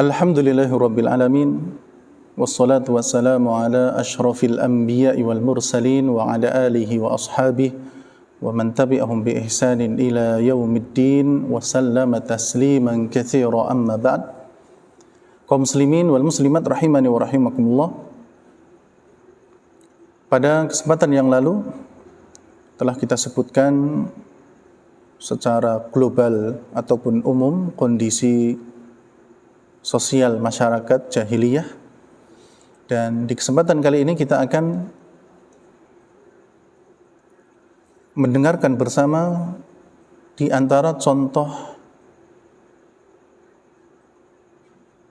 Alhamdulillahirabbil alamin wassalatu wassalamu ala asyrafil anbiya'i wal mursalin wa ala alihi wa ashabihi wa man tabi'ahum bi ihsanin ila yaumiddin wa sallama tasliman katsira amma ba'd. Kaum muslimin wal muslimat rahimani wa rahimakumullah. Pada kesempatan yang lalu telah kita sebutkan secara global ataupun umum kondisi sosial masyarakat jahiliyah, dan di kesempatan kali ini kita akan mendengarkan bersama di antara contoh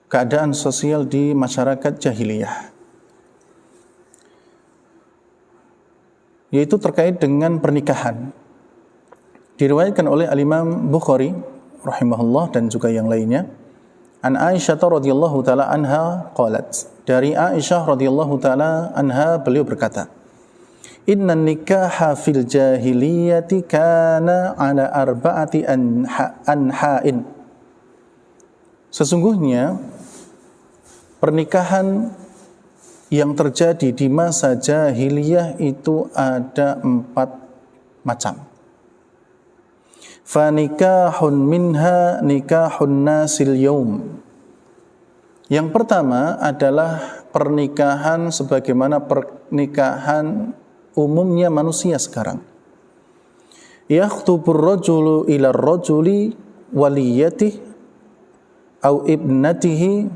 keadaan sosial di masyarakat jahiliyah, yaitu terkait dengan pernikahan. Diriwayatkan oleh Al-Imam Bukhari rahimahullah dan juga yang lainnya, an Aisyah radhiyallahu taala anha qalat, dari Aisyah radhiyallahu taala anha beliau berkata, inna nikaha fil jahiliyati kana ala arba'ati anha'in. Sesungguhnya pernikahan yang terjadi di masa jahiliyah itu ada 4 macam. Fanikahun minha nikahun nasil yaum. Yang pertama adalah pernikahan sebagaimana pernikahan umumnya manusia sekarang. Yakhtubur rajulu ila rajuli waliyatihi au ibnatihi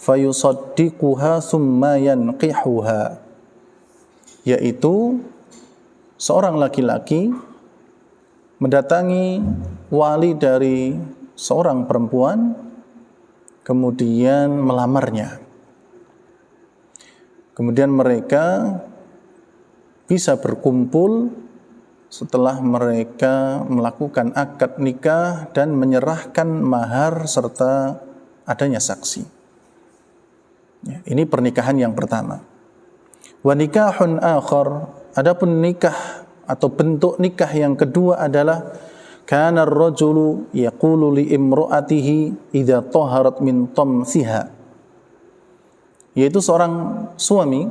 fayusaddiquha thumma yanqihuha. Yaitu seorang laki-laki mendatangi wali dari seorang perempuan, kemudian melamarnya. Kemudian mereka bisa berkumpul setelah mereka melakukan akad nikah dan menyerahkan mahar serta adanya saksi. Ini pernikahan yang pertama. Wa nikahun akhar, adapun nikah atau bentuk nikah yang kedua adalah kana ar-rajulu yaqulu li imra'atihi idza taharat min tamsiha, yaitu seorang suami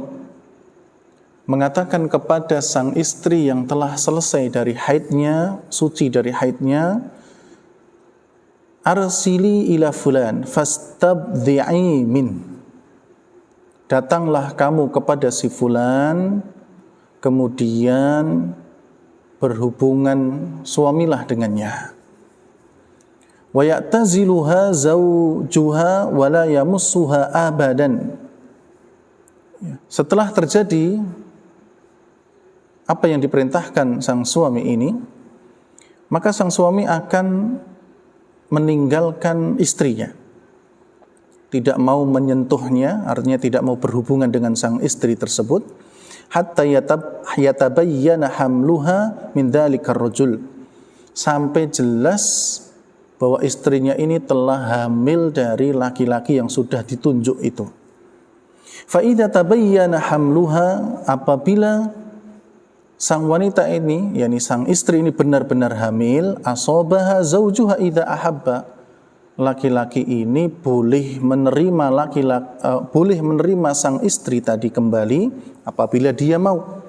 mengatakan kepada sang istri yang telah selesai dari haidnya, suci dari haidnya, arsili ila fulan fastabdhi'i min, datanglah kamu kepada si fulan, kemudian berhubungan suamilah dengannya. Wa ya'taziluha zawjuha wa la yamussuha abadan. Setelah terjadi apa yang diperintahkan sang suami ini, maka sang suami akan meninggalkan istrinya, tidak mau menyentuhnya, artinya tidak mau berhubungan dengan sang istri tersebut, hatta yatabayyana hamluha min dzalikar rajul, sampai jelas bahwa istrinya ini telah hamil dari laki-laki yang sudah ditunjuk itu. Fa idza tabayyana hamluha, apabila sang wanita ini, yakni sang istri ini benar-benar hamil, asabaha zaujuha idza ahabba, laki-laki ini boleh menerima sang istri tadi kembali apabila dia mau.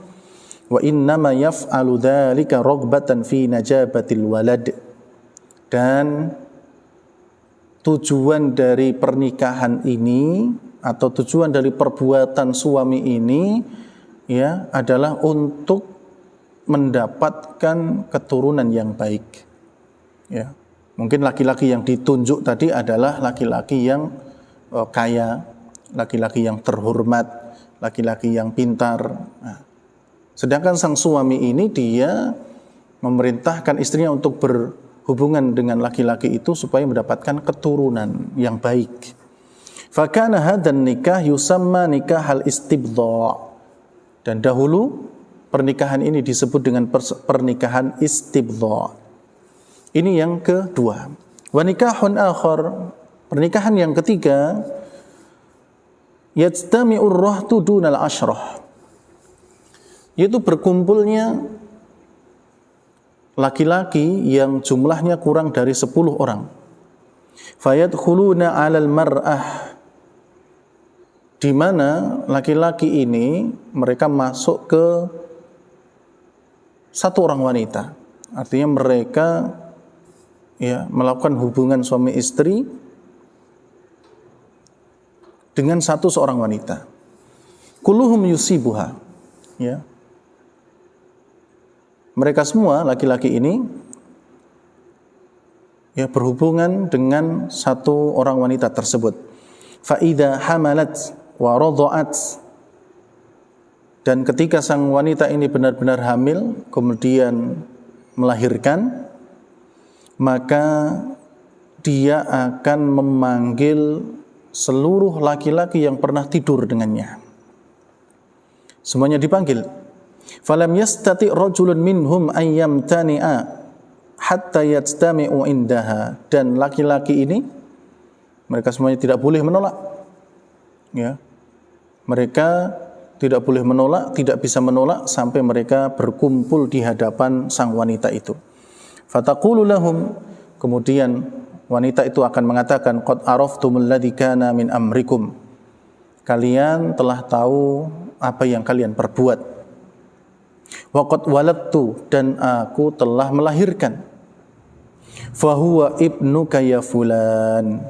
Wa innama yaf'alu dzalika raghbatan fi najabatil walad, dan tujuan dari pernikahan ini atau tujuan dari perbuatan suami ini ya adalah untuk mendapatkan keturunan yang baik. Ya. Mungkin laki-laki yang ditunjuk tadi adalah laki-laki yang kaya, laki-laki yang terhormat, laki-laki yang pintar. Nah, sedangkan sang suami ini dia memerintahkan istrinya untuk berhubungan dengan laki-laki itu supaya mendapatkan keturunan yang baik. Fakana hadan nikah yusamma nikahal istibdha. Dan dahulu pernikahan ini disebut dengan pernikahan istibdha. Ini yang kedua. Wa nikahun akhar, pernikahan yang ketiga, yajtami'ur rahtu dunal asyrah, yaitu berkumpulnya laki-laki yang jumlahnya kurang dari 10 orang. fayadkhuluna 'alal mar'ah, di mana laki-laki ini mereka masuk ke satu orang wanita. Artinya mereka melakukan hubungan suami istri dengan seorang wanita. Kulluhum yusibuha, ya. Mereka semua laki-laki ini berhubungan dengan satu orang wanita tersebut. Fa idza hamalat wa radha'at, dan ketika sang wanita ini benar-benar hamil kemudian melahirkan, maka dia akan memanggil seluruh laki-laki yang pernah tidur dengannya. Semuanya dipanggil. Falam yastati rajulun minhum ayyamtani'a hatta yajtami'u indaha, dan laki-laki ini mereka semuanya tidak boleh menolak. Ya. Mereka tidak boleh menolak, tidak bisa menolak sampai mereka berkumpul di hadapan sang wanita itu. Fataqulu lahum, kemudian wanita itu akan mengatakan, qad araftumul ladzi kana min amrikum, kalian telah tahu apa yang kalian perbuat. Wa qad waladtu, dan aku telah melahirkan. Fa huwa ibnuka ya fulan.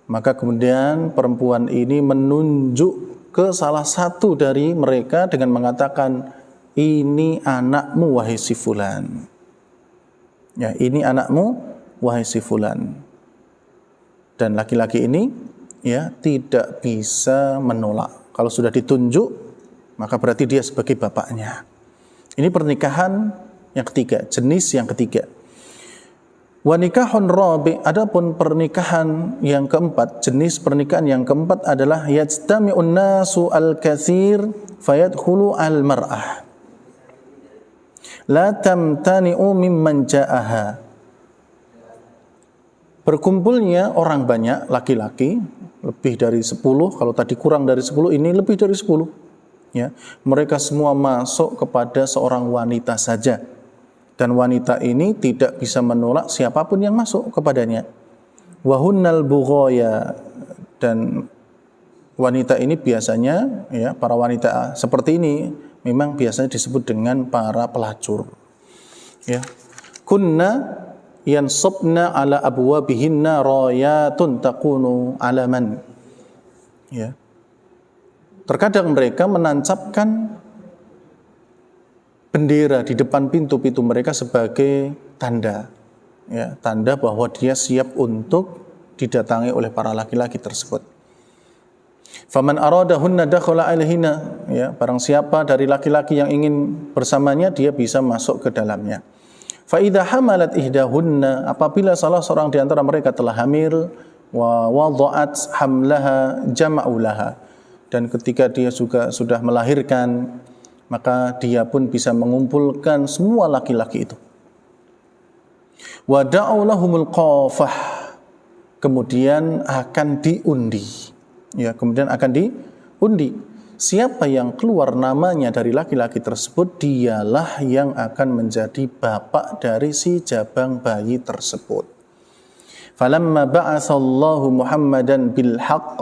Maka kemudian perempuan ini menunjuk ke salah satu dari mereka dengan mengatakan, ini anakmu wahai si fulan. Ya, ini anakmu wahai si fulan. Dan laki-laki ini tidak bisa menolak. Kalau sudah ditunjuk, maka berarti dia sebagai bapaknya. Ini pernikahan yang ketiga, jenis yang ketiga. Wa nikahun rabi', adapun pernikahan yang keempat, jenis pernikahan yang keempat adalah yajtami'un nasu al-katsir fayadkhulu al-mar'ah la tamtani'u mimman ja'aha. Berkumpulnya orang banyak laki-laki, lebih dari 10, kalau tadi kurang dari 10, ini lebih dari 10. Ya, mereka semua masuk kepada seorang wanita saja. Dan wanita ini tidak bisa menolak siapapun yang masuk kepadanya. Wahunnal bughaya, dan wanita ini biasanya, para wanita seperti ini memang biasanya disebut dengan para pelacur. Ya. Kunna yansabna ala abwabihinna rayatun takunu alaman. Ya. Terkadang mereka menancapkan bendera di depan pintu-pintu mereka sebagai tanda, tanda bahwa dia siap untuk didatangi oleh para laki-laki tersebut. Faman aradahunna dakhala alaihinna, barang siapa dari laki-laki yang ingin bersamanya, dia bisa masuk ke dalamnya. Fa idza hamalat ihdahunna, apabila salah seorang di antara mereka telah hamil, wa wada'at hamlaha jama'u laha, dan ketika dia juga sudah melahirkan, maka dia pun bisa mengumpulkan semua laki-laki itu. Wa da'u lahumul qafah, kemudian akan diundi. Kemudian akan diundi. Siapa yang keluar namanya dari laki-laki tersebut, dialah yang akan menjadi bapak dari si jabang bayi tersebut. Falamma ba'atsallahu Muhammadan bil haqq,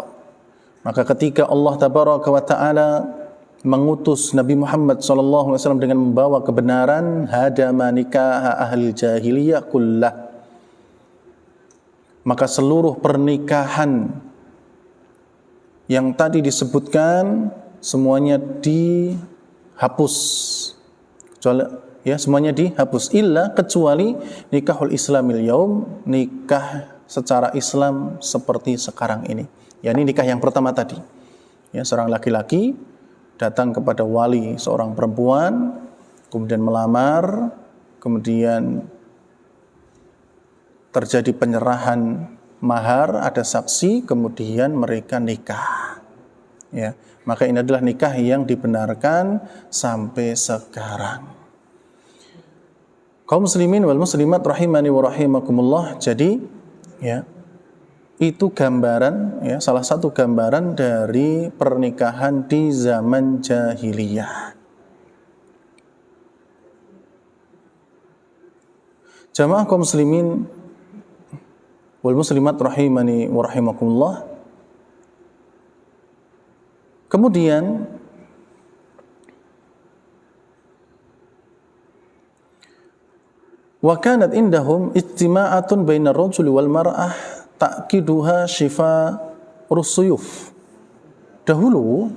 maka ketika Allah tabaraka wa ta'ala mengutus Nabi Muhammad SAW dengan membawa kebenaran, hadama nikah ahli jahiliyah kullah, maka seluruh pernikahan yang tadi disebutkan semuanya dihapus. Semuanya dihapus, kecuali nikahul islamil yaum, nikah secara Islam seperti sekarang ini. Ini nikah yang pertama tadi. Seorang laki-laki datang kepada wali seorang perempuan, kemudian melamar, kemudian terjadi penyerahan mahar, ada saksi, kemudian mereka nikah. Maka ini adalah nikah yang dibenarkan sampai sekarang. Kaum muslimin wal muslimat rahimani wa rahimakumullah. Jadi itu gambaran, salah satu gambaran dari pernikahan di zaman jahiliyah. Jamaah kaum muslimin wal muslimat rahimani wa rahimakumullah. Kemudian wa kanat indahum ijtima'atun bainar rajuli wal mar'ah ta'kiduha shifa rusuyuf. Dahulu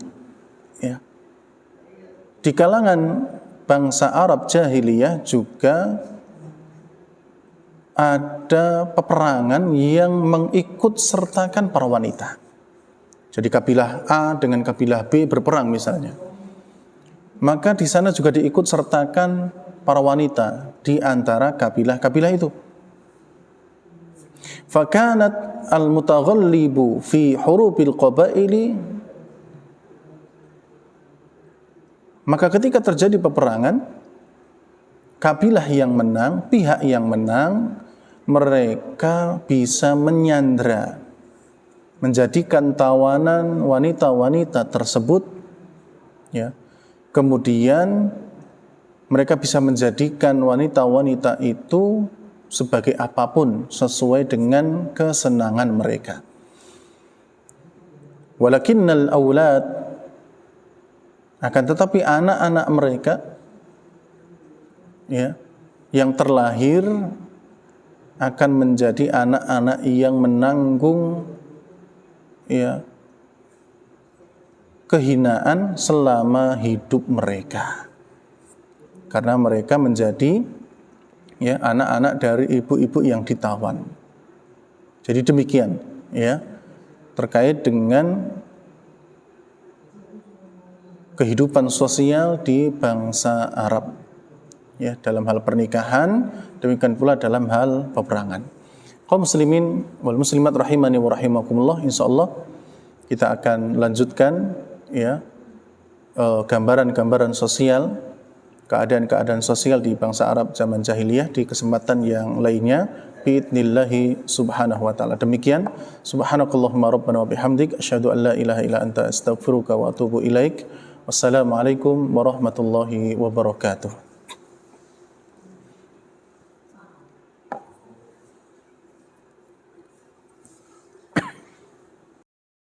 ya, di kalangan bangsa Arab jahiliyah juga ada peperangan yang mengikut sertakan para wanita. Jadi kabilah A dengan kabilah B berperang misalnya, maka di sana juga diikut sertakan para wanita di antara kabilah-kabilah itu. Fakanat al-mutaghallibu fi hurubil qabaili, maka ketika terjadi peperangan, kabilah yang menang, pihak yang menang, mereka bisa menyandra, menjadikan tawanan wanita-wanita tersebut, ya. Kemudian mereka bisa menjadikan wanita-wanita itu sebagai apapun sesuai dengan kesenangan mereka. Walakinnal aulad, akan tetapi anak-anak mereka ya, yang terlahir akan menjadi anak-anak yang menanggung ya, kehinaan selama hidup mereka, karena mereka menjadi ya, anak-anak dari ibu-ibu yang ditawan. Jadi demikian ya, terkait dengan kehidupan sosial di bangsa Arab ya, dalam hal pernikahan, demikian pula dalam hal peperangan. Kaum muslimin wal muslimat rahimani wa rahimakumullah, insyaallah kita akan lanjutkan ya, gambaran-gambaran sosial, keadaan-keadaan sosial di bangsa Arab zaman jahiliyah di kesempatan yang lainnya biidnillahi subhanahu wa ta'ala. Demikian, subhanakallahumma rabbana wa bihamdik, asyhadu an la ilaha illa anta astaghfiruka wa atubu ilaik. Wassalamualaikum warahmatullahi wabarakatuh.